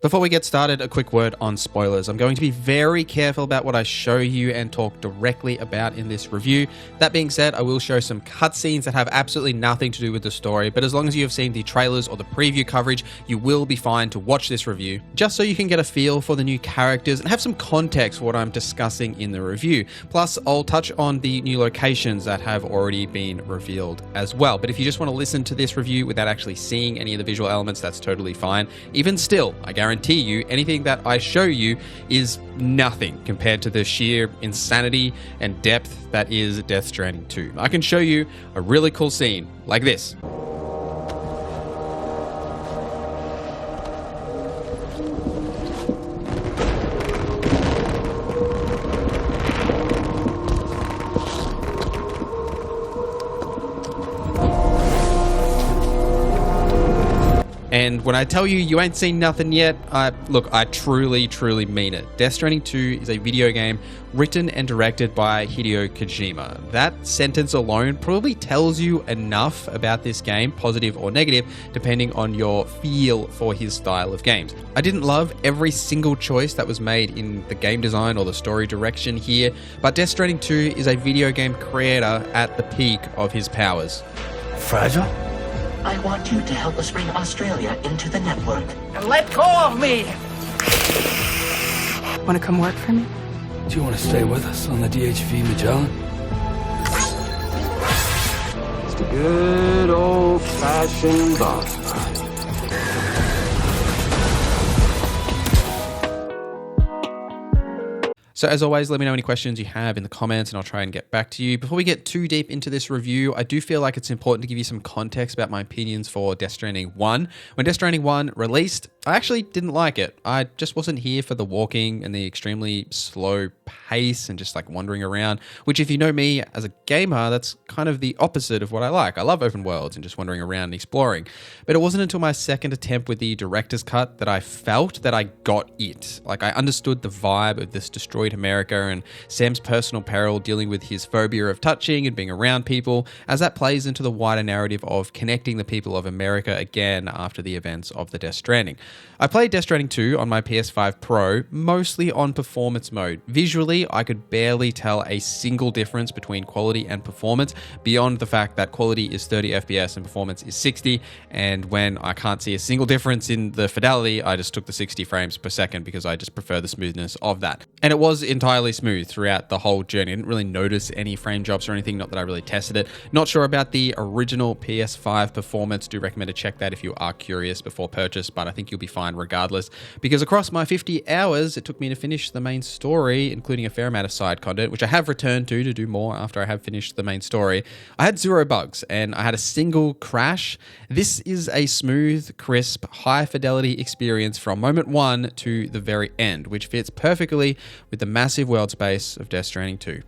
Before we get started, a quick word on spoilers. I'm going to be very careful about what I show you and talk directly about in this review. That being said, I will show some cutscenes that have absolutely nothing to do with the story, but as long as you have seen the trailers or the preview coverage, you will be fine to watch this review, just so you can get a feel for the new characters and have some context for what I'm discussing in the review. Plus, I'll touch on the new locations that have already been revealed as well. But if you just want to listen to this review without actually seeing any of the visual elements, that's totally fine. Even still, I guarantee you anything that I show you is nothing compared to the sheer insanity and depth that is Death Stranding 2. I can show you a really cool scene like this. And when I tell you you ain't seen nothing yet, I truly mean it. Death Stranding 2 is a video game written and directed by Hideo Kojima. That sentence alone probably tells you enough about this game, positive or negative, depending on your feel for his style of games. I didn't love every single choice that was made in the game design or the story direction here, but Death Stranding 2 is a video game creator at the peak of his powers. Fragile? I want you to help us bring Australia into the network. And let go of me! Want to come work for me? Do you want to stay with us on the DHV Magellan? It's the good old-fashioned boss fight. So as always, let me know any questions you have in the comments and I'll try and get back to you. Before we get too deep into this review, I do feel like it's important to give you some context about my opinions for Death Stranding 1. When Death Stranding 1 released, I actually didn't like it. I just wasn't here for the walking and the extremely slow pace and just like wandering around, which if you know me as a gamer, that's kind of the opposite of what I like. I love open worlds and just wandering around and exploring. But it wasn't until my second attempt with the director's cut that I felt that I got it. Like I understood the vibe of this destroyed America and Sam's personal peril dealing with his phobia of touching and being around people, as that plays into the wider narrative of connecting the people of America again after the events of the Death Stranding. I played Death Stranding 2 on my PS5 Pro, mostly on performance mode. Visually, I could barely tell a single difference between quality and performance, beyond the fact that quality is 30 FPS and performance is 60, and when I can't see a single difference in the fidelity, I just took the 60 frames per second because I just prefer the smoothness of that. And it was entirely smooth throughout the whole journey. I didn't really notice any frame drops or anything, not that I really tested it. Not sure about the original PS5 performance. Do recommend to check that if you are curious before purchase, but I think you'll be fine regardless, because across my 50 hours, it took me to finish the main story, including a fair amount of side content, which I have returned to do more after I have finished the main story. I had 0 bugs and I had a single crash. This is a smooth, crisp, high fidelity experience from moment 1 to the very end, which fits perfectly with the massive world space of Death Stranding 2.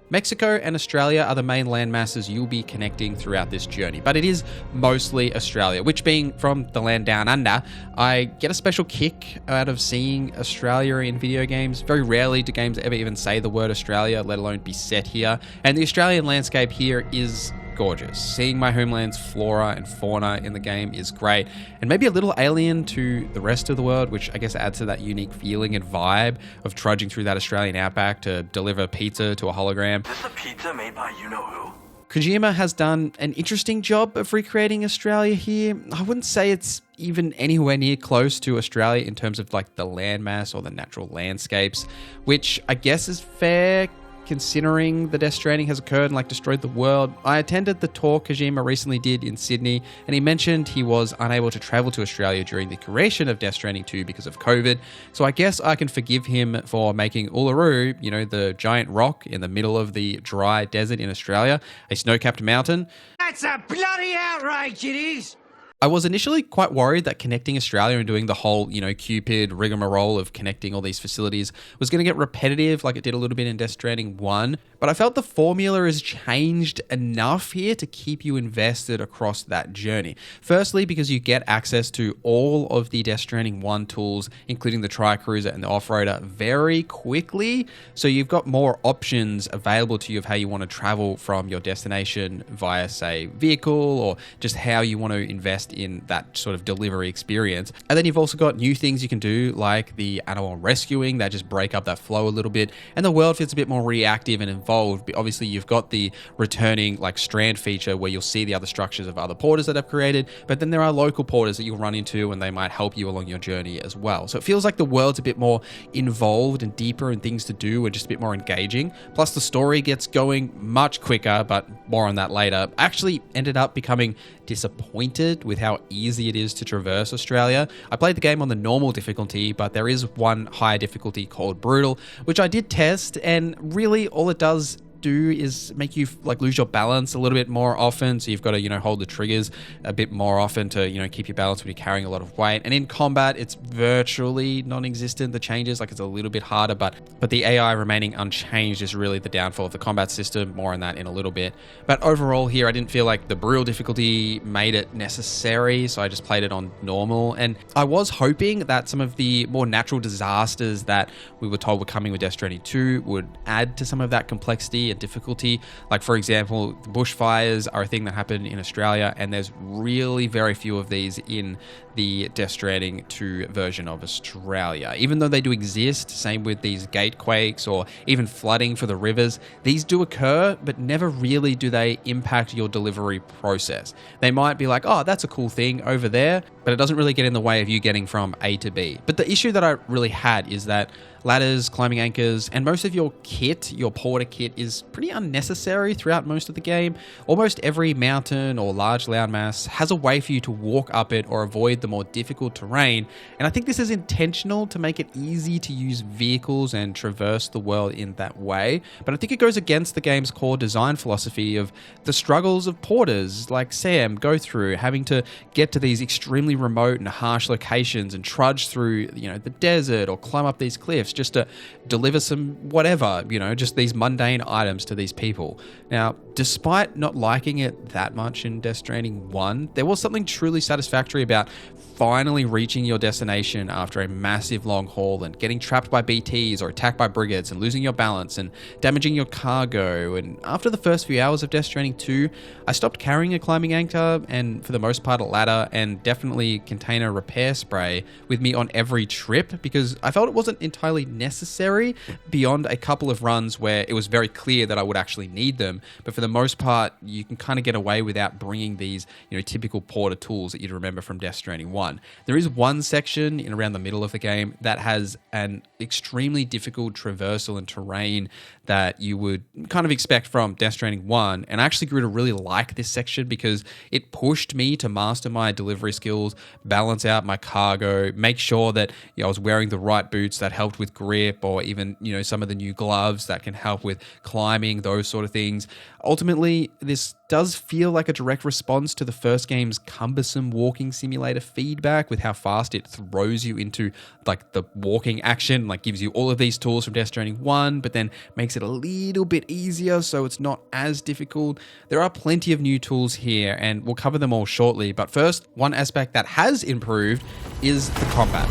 Mexico and Australia are the main landmasses you'll be connecting throughout this journey, but it is mostly Australia, which being from the land down under, I get a special kick out of seeing Australia in video games. Very rarely do games ever even say the word Australia, let alone be set here, and the Australian landscape here is gorgeous. Seeing my homeland's flora and fauna in the game is great, and maybe a little alien to the rest of the world, which I guess adds to that unique feeling and vibe of trudging through that Australian outback to deliver pizza to a hologram. Is this a pizza made by you-know-who? Kojima has done an interesting job of recreating Australia here. I wouldn't say it's even anywhere near close to Australia in terms of like the landmass or the natural landscapes, which I guess is fair considering the Death Stranding has occurred and like destroyed the world. I attended the talk Kojima recently did in Sydney, and he mentioned he was unable to travel to Australia during the creation of Death Stranding 2 because of COVID. So I guess I can forgive him for making Uluru, you know, the giant rock in the middle of the dry desert in Australia, a snow-capped mountain. That's a bloody outrage, it is! I was initially quite worried that connecting Australia and doing the whole, Cupid rigmarole of connecting all these facilities was going to get repetitive like it did a little bit in Death Stranding 1, but I felt the formula has changed enough here to keep you invested across that journey. Firstly, because you get access to all of the Death Stranding 1 tools, including the Tri-Cruiser and the Off-Roader, very quickly, so you've got more options available to you of how you want to travel from your destination via, say, vehicle, or just how you want to invest in that sort of delivery experience. And then you've also got new things you can do, like the animal rescuing that just break up that flow a little bit, and the world feels a bit more reactive and involved. But obviously you've got the returning like strand feature where you'll see the other structures of other porters that I've created, but then there are local porters that you'll run into and they might help you along your journey as well. So it feels like the world's a bit more involved and deeper and things to do and just a bit more engaging. Plus the story gets going much quicker, but more on that later. I actually ended up becoming disappointed with how easy it is to traverse Australia. I played the game on the normal difficulty, but there is one higher difficulty called brutal, which I did test, and really all it does do is make you like lose your balance a little bit more often, so you've got to hold the triggers a bit more often to keep your balance when you're carrying a lot of weight. And in combat it's virtually non-existent, the changes, like it's a little bit harder, but the AI remaining unchanged is really the downfall of the combat system. More on that in a little bit. But overall here I didn't feel like the brutal difficulty made it necessary, so I just played it on normal. And I was hoping that some of the more natural disasters that we were told were coming with Death Stranding 2 would add to some of that complexity and difficulty. Like for example, the bushfires are a thing that happen in Australia, and there's really very few of these in the Death Stranding 2 version of Australia. Even though they do exist, same with these gate quakes or even flooding for the rivers, these do occur, but never really do they impact your delivery process. They might be like, oh, that's a cool thing over there, but it doesn't really get in the way of you getting from A to B. But the issue that I really had is that ladders, climbing anchors, and most of your kit, your porter kit, is pretty unnecessary throughout most of the game. Almost every mountain or large landmass has a way for you to walk up it or avoid the more difficult terrain, and I think this is intentional to make it easy to use vehicles and traverse the world in that way. But I think it goes against the game's core design philosophy of the struggles of porters like Sam go through, having to get to these extremely remote and harsh locations and trudge through the desert or climb up these cliffs just to deliver some whatever, just these mundane items to these people. Now, despite not liking it that much in Death Stranding 1, there was something truly satisfactory about finally reaching your destination after a massive long haul and getting trapped by BTs or attacked by brigads and losing your balance and damaging your cargo. And after the first few hours of Death Stranding 2, I stopped carrying a climbing anchor and for the most part a ladder and definitely container repair spray with me on every trip, because I felt it wasn't entirely necessary beyond a couple of runs where it was very clear that I would actually need them. But for the most part, you can kind of get away without bringing these typical porter tools that you'd remember from Death Stranding 1. There is one section in around the middle of the game that has an extremely difficult traversal and terrain that you would kind of expect from Death Stranding 1, and I actually grew to really like this section because it pushed me to master my delivery skills, balance out my cargo, make sure that I was wearing the right boots that helped with grip, or even some of the new gloves that can help with climbing, those sort of things. Ultimately, this does feel like a direct response to the first game's cumbersome walking simulator feedback with how fast it throws you into like the walking action, like gives you all of these tools from Death Stranding 1, but then makes it a little bit easier so it's not as difficult. There are plenty of new tools here and we'll cover them all shortly, but first, one aspect that has improved is the combat.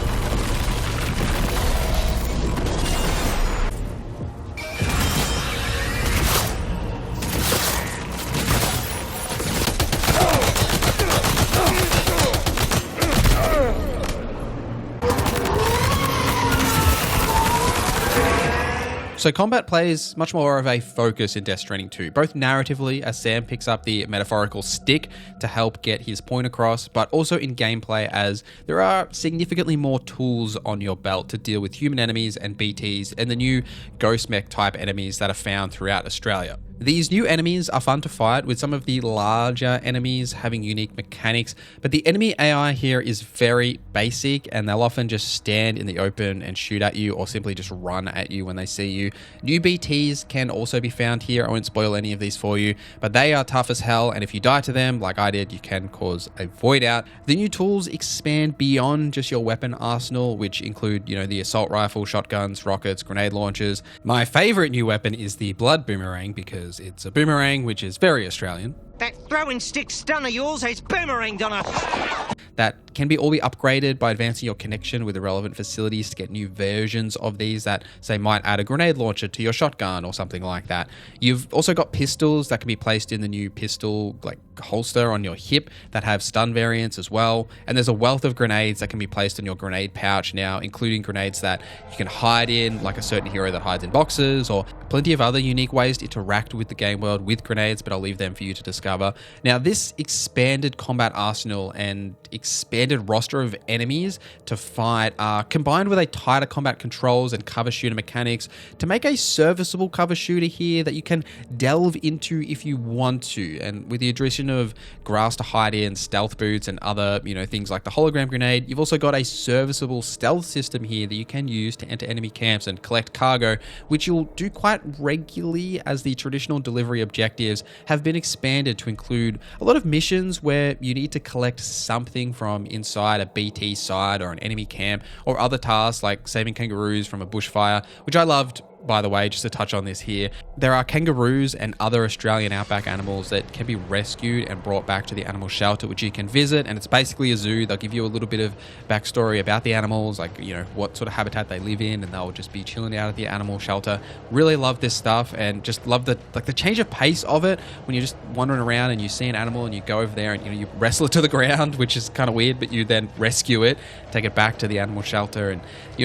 So combat plays much more of a focus in Death Stranding 2, both narratively as Sam picks up the metaphorical stick to help get his point across, but also in gameplay as there are significantly more tools on your belt to deal with human enemies and BTs and the new ghost mech type enemies that are found throughout Australia. These new enemies are fun to fight, with some of the larger enemies having unique mechanics, but the enemy AI here is very basic and they'll often just stand in the open and shoot at you or simply just run at you when they see you. New BTs can also be found here. I won't spoil any of these for you, but they are tough as hell, and if you die to them like I did, you can cause a void out. The new tools expand beyond just your weapon arsenal, which include, the assault rifle, shotguns, rockets, grenade launchers. My favorite new weapon is the blood boomerang, because it's a boomerang, which is very Australian. That throwing stick stun of yours has boomeranged on us. That can all be upgraded by advancing your connection with the relevant facilities to get new versions of these that, say, might add a grenade launcher to your shotgun or something like that. You've also got pistols that can be placed in the new pistol holster on your hip that have stun variants as well. And there's a wealth of grenades that can be placed in your grenade pouch now, including grenades that you can hide in, like a certain hero that hides in boxes, or plenty of other unique ways to interact with the game world with grenades, but I'll leave them for you to discover. Now, this expanded combat arsenal and expanded roster of enemies to fight are combined with a tighter combat controls and cover shooter mechanics to make a serviceable cover shooter here that you can delve into if you want to. And with the addition of grass to hide in, stealth boots, and other, things like the hologram grenade, you've also got a serviceable stealth system here that you can use to enter enemy camps and collect cargo, which you'll do quite regularly, as the traditional delivery objectives have been expanded to include a lot of missions where you need to collect something from inside a BT site or an enemy camp, or other tasks like saving kangaroos from a bushfire, which I loved. By the way, just to touch on this here, there are kangaroos and other Australian outback animals that can be rescued and brought back to the animal shelter, which you can visit. And it's basically a zoo. They'll give you a little bit of backstory about the animals, like, what sort of habitat they live in, and they'll just be chilling out at the animal shelter. Really love this stuff, and just love the change of pace of it when you're just wandering around and you see an animal and you go over there and, you wrestle it to the ground, which is kind of weird, but you then rescue it, take it back to the animal shelter. And,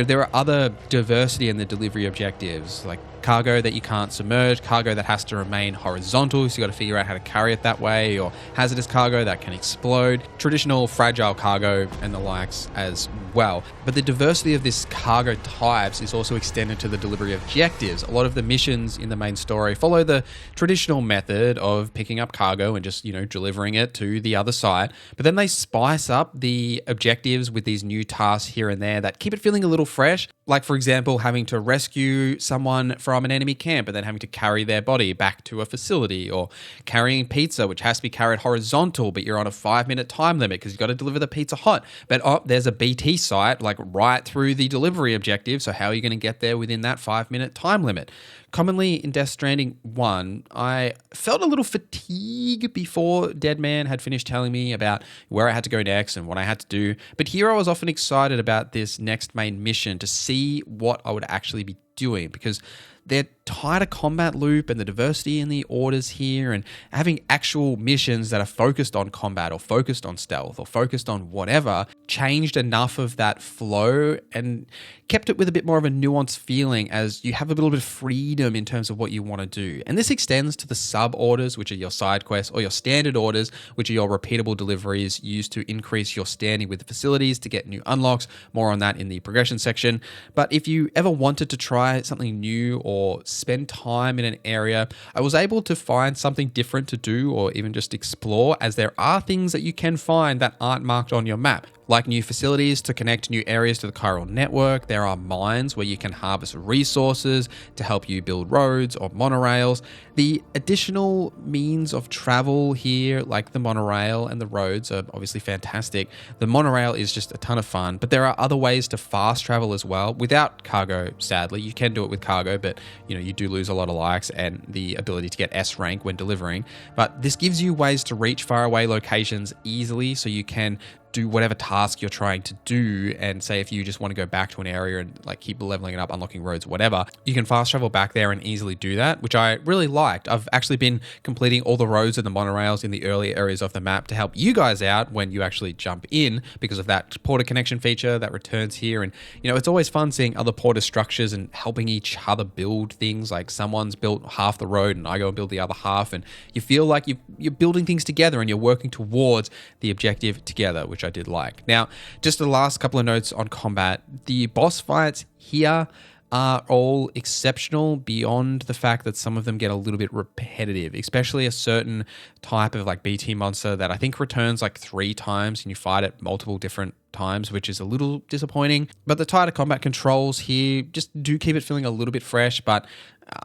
there are other diversity in the delivery objectives, like cargo that you can't submerge, cargo that has to remain horizontal, so you got to figure out how to carry it that way, or hazardous cargo that can explode, traditional fragile cargo, and the likes as well. But the diversity of this cargo types is also extended to the delivery objectives. A lot of the missions in the main story follow the traditional method of picking up cargo and just, delivering it to the other side, but then they spice up the objectives with these new tasks here and there that keep it feeling a little fresh. Like, for example, having to rescue someone from an enemy camp and then having to carry their body back to a facility, or carrying pizza, which has to be carried horizontal, but you're on a 5-minute time limit because you've got to deliver the pizza hot. But there's a BT site right through the delivery objective, so how are you going to get there within that 5-minute time limit? Commonly in Death Stranding 1, I felt a little fatigue before Deadman had finished telling me about where I had to go next and what I had to do. But here I was often excited about this next main mission to see what I would actually be doing, because their tighter combat loop and the diversity in the orders here, and having actual missions that are focused on combat or focused on stealth or focused on whatever, changed enough of that flow and kept it with a bit more of a nuanced feeling, as you have a little bit of freedom in terms of what you want to do. And this extends to the sub orders, which are your side quests, or your standard orders, which are your repeatable deliveries used to increase your standing with the facilities to get new unlocks. More on that in the progression section. But if you ever wanted to try something new or spend time in an area, I was able to find something different to do, or even just explore, as there are things that you can find that aren't marked on your map. Like new facilities to connect new areas to the chiral network. There are mines where you can harvest resources to help you build roads or monorails. The additional means of travel here, like the monorail and the roads, are obviously fantastic. The monorail is just a ton of fun, but there are other ways to fast travel as well, without cargo, sadly. You can do it with cargo, but you do lose a lot of likes and the ability to get S rank when delivering. But this gives you ways to reach faraway locations easily, so you can do whatever task you're trying to do. And say if you just want to go back to an area and keep leveling it up, unlocking roads, whatever, you can fast travel back there and easily do that, which I really liked. I've actually been completing all the roads and the monorails in the early areas of the map to help you guys out when you actually jump in, because of that porter connection feature that returns here. And it's always fun seeing other porter structures and helping each other build things. Like someone's built half the road and I go and build the other half, and you feel like you're building things together and you're working towards the objective together, which I did like. Now, just the last couple of notes on combat. The boss fights here are all exceptional beyond the fact that some of them get a little bit repetitive, especially a certain type of like BT monster that I think returns like 3 times and you fight it multiple different times, which is a little disappointing. But the tighter combat controls here just do keep it feeling a little bit fresh, but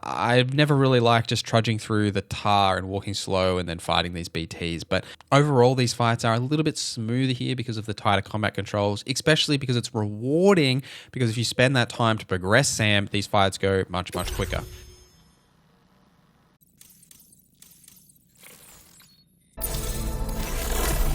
I've never really liked just trudging through the tar and walking slow and then fighting these BTs. But overall, these fights are a little bit smoother here because of the tighter combat controls, especially because it's rewarding, because if you spend that time to progress Sam, these fights go much, much quicker.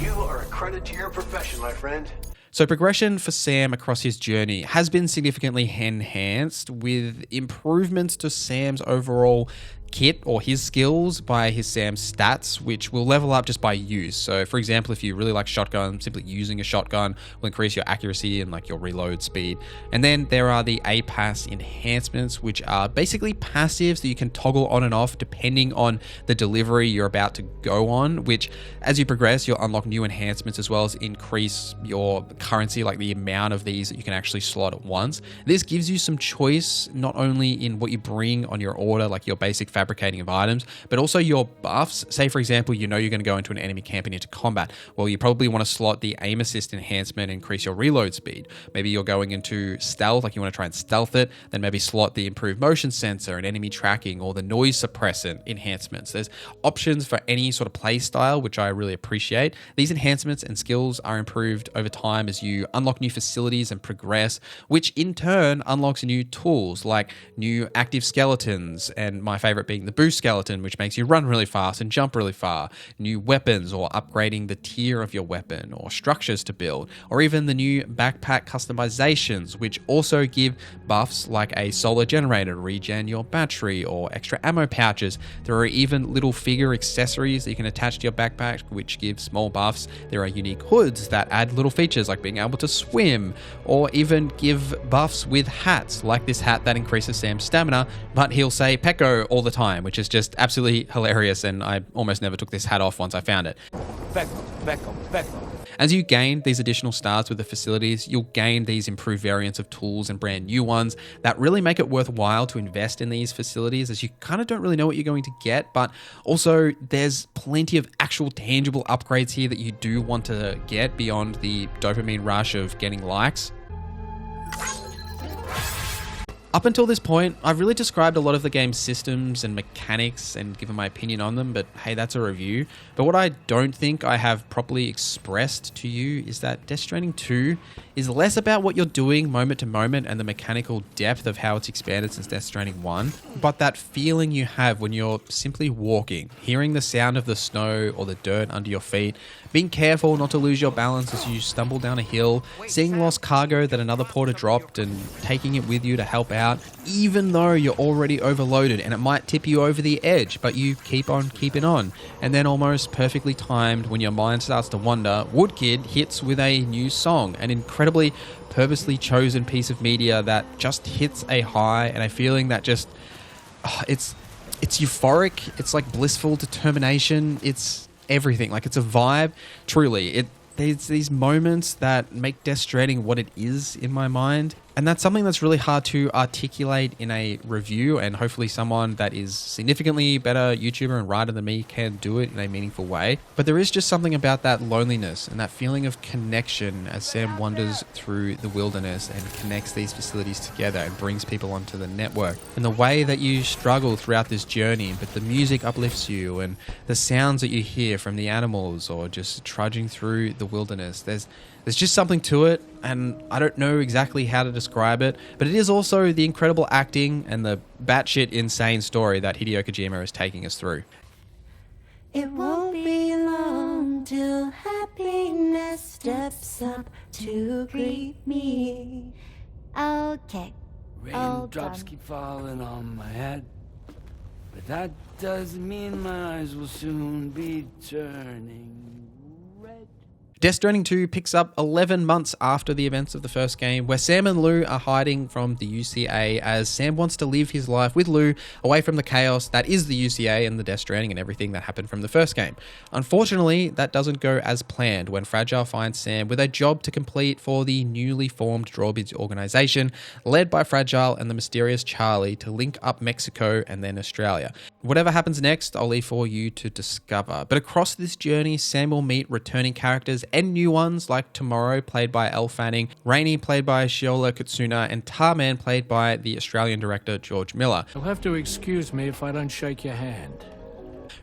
You are a credit to your profession, my friend. So progression for Sam across his journey has been significantly enhanced with improvements to Sam's overall kit or his skills by his Sam's stats, which will level up just by use. So for example, if you really like shotgun, simply using a shotgun will increase your accuracy and like your reload speed. And then there are the APAS enhancements, which are basically passives that you can toggle on and off depending on the delivery you're about to go on, which as you progress, you'll unlock new enhancements as well as increase your currency, like the amount of these that you can actually slot at once. This gives you some choice, not only in what you bring on your order, like your basic fabricating of items, but also your buffs. Say for example, you know you're going to go into an enemy camp and into combat. Well, you probably want to slot the aim assist enhancement and increase your reload speed. Maybe you're going into stealth, like you want to try and stealth it, then maybe slot the improved motion sensor and enemy tracking or the noise suppressant enhancements. There's options for any sort of play style, which I really appreciate. These enhancements and skills are improved over time as you unlock new facilities and progress, which in turn unlocks new tools like new active skeletons, and my favorite being the boost skeleton, which makes you run really fast and jump really far, new weapons or upgrading the tier of your weapon, or structures to build, or even the new backpack customizations, which also give buffs like a solar generator to regen your battery or extra ammo pouches. There are even little figure accessories that you can attach to your backpack, which give small buffs. There are unique hoods that add little features like being able to swim, or even give buffs with hats, like this hat that increases Sam's stamina, but he'll say Pecco all the time, which is just absolutely hilarious, and I almost never took this hat off once I found it. Beckham. As you gain these additional stars with the facilities, you'll gain these improved variants of tools and brand new ones that really make it worthwhile to invest in these facilities, as you kind of don't really know what you're going to get, but also there's plenty of actual tangible upgrades here that you do want to get beyond the dopamine rush of getting likes. Up until this point, I've really described a lot of the game's systems and mechanics and given my opinion on them, but hey, that's a review. But what I don't think I have properly expressed to you is that Death Stranding 2 is less about what you're doing moment to moment and the mechanical depth of how it's expanded since Death Stranding 1, but that feeling you have when you're simply walking, hearing the sound of the snow or the dirt under your feet, being careful not to lose your balance as you stumble down a hill, seeing lost cargo that another porter dropped and taking it with you to help out, even though you're already overloaded and it might tip you over the edge, but you keep on keeping on. And then almost perfectly timed, when your mind starts to wander, Woodkid hits with a new song, an incredibly purposely chosen piece of media that just hits a high and a feeling that just, it's euphoric, it's like blissful determination, it's everything. Like, it's a vibe, truly. There's these moments that make Death Stranding what it is in my mind. And that's something that's really hard to articulate in a review, and hopefully someone that is significantly better YouTuber and writer than me can do it in a meaningful way. But there is just something about that loneliness and that feeling of connection as Sam wanders through the wilderness and connects these facilities together and brings people onto the network. And the way that you struggle throughout this journey, but the music uplifts you, and the sounds that you hear from the animals or just trudging through the wilderness. There's just something to it, and I don't know exactly how to describe it, but it is also the incredible acting and the batshit insane story that Hideo Kojima is taking us through. It won't be long till happiness steps up to greet me. Okay. Raindrops keep falling on my head, but that doesn't mean my eyes will soon be turning red. Death Stranding 2 picks up 11 months after the events of the first game, where Sam and Lou are hiding from the UCA as Sam wants to live his life with Lou away from the chaos that is the UCA and the Death Stranding and everything that happened from the first game. Unfortunately, that doesn't go as planned when Fragile finds Sam with a job to complete for the newly formed Drawbridge organization, led by Fragile and the mysterious Charlie, to link up Mexico and then Australia. Whatever happens next, I'll leave for you to discover. But across this journey, Sam will meet returning characters and new ones like Tomorrow, played by Elle Fanning, Rainey, played by Shiola Kutsuna, and Tarman, played by the Australian director George Miller. You'll have to excuse me if I don't shake your hand.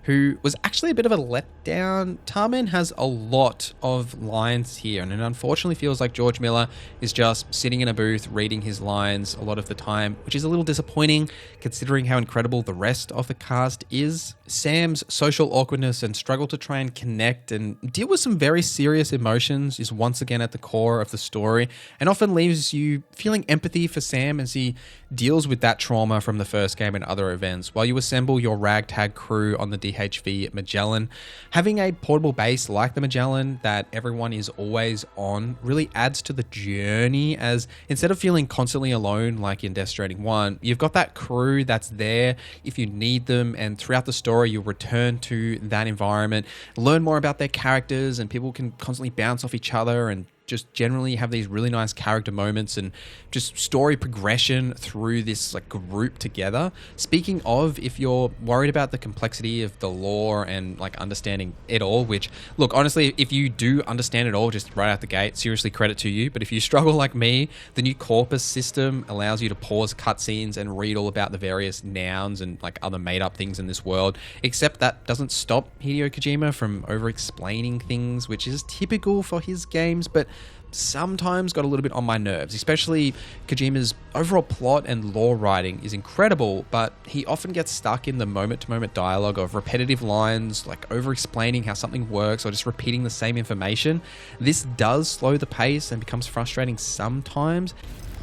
Who was actually a bit of a letdown. Tarman has a lot of lines here, and it unfortunately feels like George Miller is just sitting in a booth reading his lines a lot of the time, which is a little disappointing considering how incredible the rest of the cast is. Sam's social awkwardness and struggle to try and connect and deal with some very serious emotions is once again at the core of the story, and often leaves you feeling empathy for Sam as he deals with that trauma from the first game and other events while you assemble your ragtag crew on the DHV Magellan. Having a portable base like the Magellan that everyone is always on really adds to the journey, as instead of feeling constantly alone like in Death Stranding 1, you've got that crew that's there if you need them, and throughout the story you'll return to that environment, learn more about their characters, and people can constantly bounce off each other and just generally have these really nice character moments and just story progression through this like group together. Speaking of, if you're worried about the complexity of the lore and like understanding it all, which look, honestly, if you do understand it all just right out the gate, seriously credit to you. But if you struggle like me, the new Corpus system allows you to pause cutscenes and read all about the various nouns and like other made up things in this world, except that doesn't stop Hideo Kojima from over explaining things, which is typical for his games, but sometimes got a little bit on my nerves. Especially Kojima's overall plot and lore writing is incredible, but he often gets stuck in the moment-to-moment dialogue of repetitive lines, like over-explaining how something works or just repeating the same information. This does slow the pace and becomes frustrating sometimes.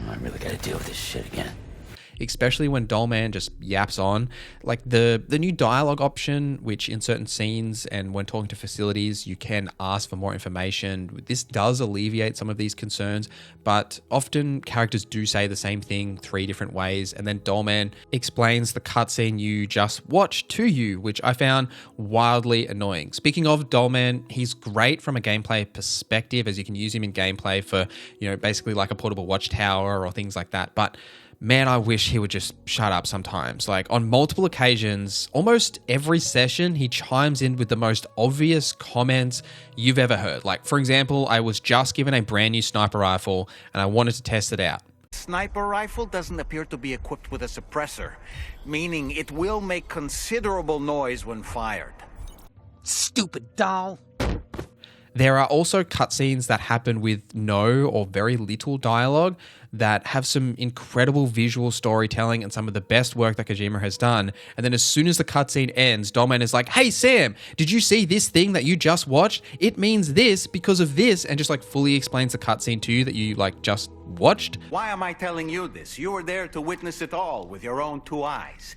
I really gotta deal with this shit again. Especially when Dollman just yaps on. Like the new dialogue option, which in certain scenes and when talking to facilities, you can ask for more information. This does alleviate some of these concerns, but often characters do say the same thing 3 different ways, and then Dollman explains the cutscene you just watched to you, which I found wildly annoying. Speaking of Dollman, he's great from a gameplay perspective, as you can use him in gameplay for, you know, basically like a portable watchtower or things like that, but man, I wish he would just shut up sometimes. Like on multiple occasions, almost every session, he chimes in with the most obvious comments you've ever heard. Like, for example, I was just given a brand new sniper rifle and I wanted to test it out. Sniper rifle doesn't appear to be equipped with a suppressor, meaning it will make considerable noise when fired. Stupid doll. There are also cutscenes that happen with no or very little dialogue that have some incredible visual storytelling and some of the best work that Kojima has done. And then as soon as the cutscene ends, Dollman is like, "Hey Sam, did you see this thing that you just watched? It means this because of this," and just like fully explains the cutscene to you that you like just watched. Why am I telling you this? You were there to witness it all with your own 2 eyes.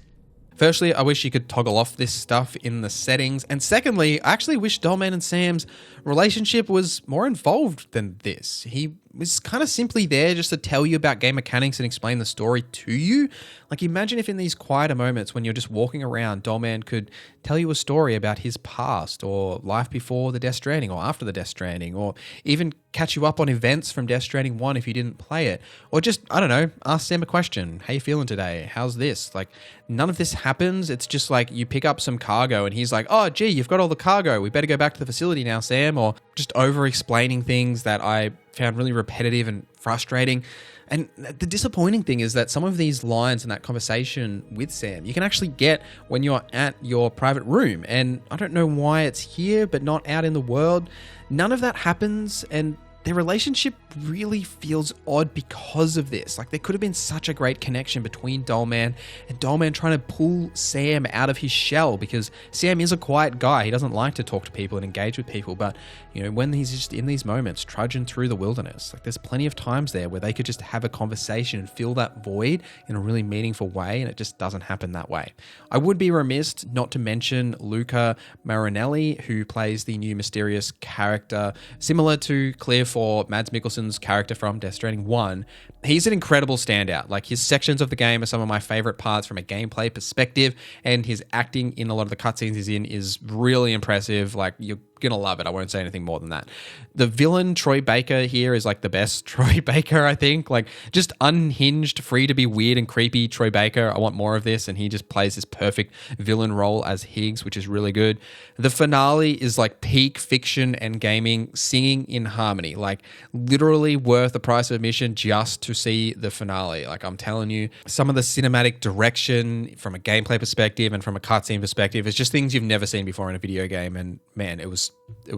Firstly, I wish you could toggle off this stuff in the settings. And secondly, I actually wish Dollman and Sam's relationship was more involved than this. He was kind of simply there just to tell you about game mechanics and explain the story to you. Like, imagine if in these quieter moments when you're just walking around, Dollman could tell you a story about his past or life before the Death Stranding or after the Death Stranding, or even catch you up on events from Death Stranding 1 if you didn't play it. Or just, I don't know, ask Sam a question. How you feeling today? How's this? Like, none of this happens. It's just like you pick up some cargo and he's like, "Oh, gee, you've got all the cargo. We better go back to the facility now, Sam." Or just over-explaining things that I found really repetitive and frustrating. And the disappointing thing is that some of these lines in that conversation with Sam, you can actually get when you're at your private room. And I don't know why it's here, but not out in the world. None of that happens. And their relationship really feels odd because of this. Like, there could have been such a great connection between Dollman and Dollman trying to pull Sam out of his shell, because Sam is a quiet guy. He doesn't like to talk to people and engage with people, but you know, when he's just in these moments trudging through the wilderness, like, there's plenty of times there where they could just have a conversation and fill that void in a really meaningful way, and it just doesn't happen that way. I would be remiss not to mention Luca Marinelli, who plays the new mysterious character, similar to Cliff or Mads Mikkelsen's character from Death Stranding 1. He's an incredible standout. Like, his sections of the game are some of my favorite parts from a gameplay perspective, and his acting in a lot of the cutscenes he's in is really impressive. Like, you're gonna love it. I won't say anything more than that. The villain, Troy Baker, here is like the best Troy Baker, I think. Like, just unhinged, free to be weird and creepy Troy Baker. I want more of this, and he just plays this perfect villain role as Higgs, which is really good. The finale is like peak fiction and gaming singing in harmony. Like, literally worth the price of admission just to see the finale. Like, I'm telling you, some of the cinematic direction from a gameplay perspective and from a cutscene perspective is just things you've never seen before in a video game, and man, it was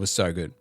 so good.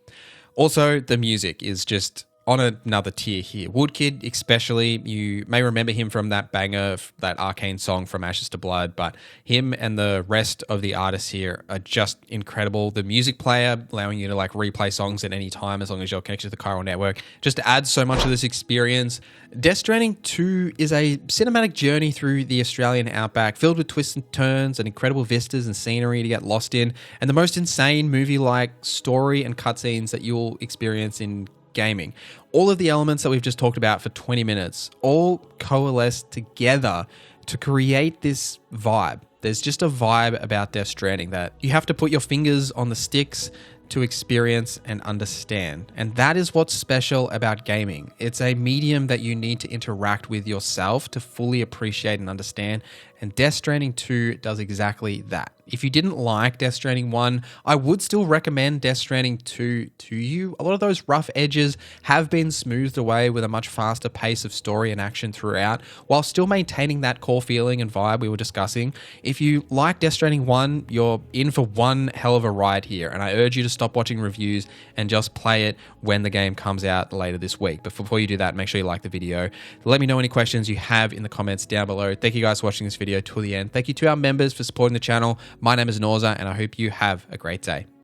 Also, the music is just on another tier here. Woodkid especially, you may remember him from that banger, that Arcane song from Ashes to Blood, but him and the rest of the artists here are just incredible. The music player, allowing you to like replay songs at any time as long as you're connected to the chiral network, just adds so much of this experience. Death Stranding 2 is a cinematic journey through the Australian outback, filled with twists and turns and incredible vistas and scenery to get lost in, and the most insane movie-like story and cutscenes that you'll experience in gaming. All of the elements that we've just talked about for 20 minutes all coalesce together to create this vibe. There's just a vibe about Death Stranding that you have to put your fingers on the sticks to experience and understand. And that is what's special about gaming. It's a medium that you need to interact with yourself to fully appreciate and understand. And Death Stranding 2 does exactly that. If you didn't like Death Stranding 1, I would still recommend Death Stranding 2 to you. A lot of those rough edges have been smoothed away with a much faster pace of story and action throughout, while still maintaining that core feeling and vibe we were discussing. If you like Death Stranding 1, you're in for one hell of a ride here, and I urge you to stop watching reviews and just play it when the game comes out later this week. But before you do that, make sure you like the video. Let me know any questions you have in the comments down below. Thank you guys for watching this video till the end. Thank you to our members for supporting the channel. My name is NorZZa, and I hope you have a great day.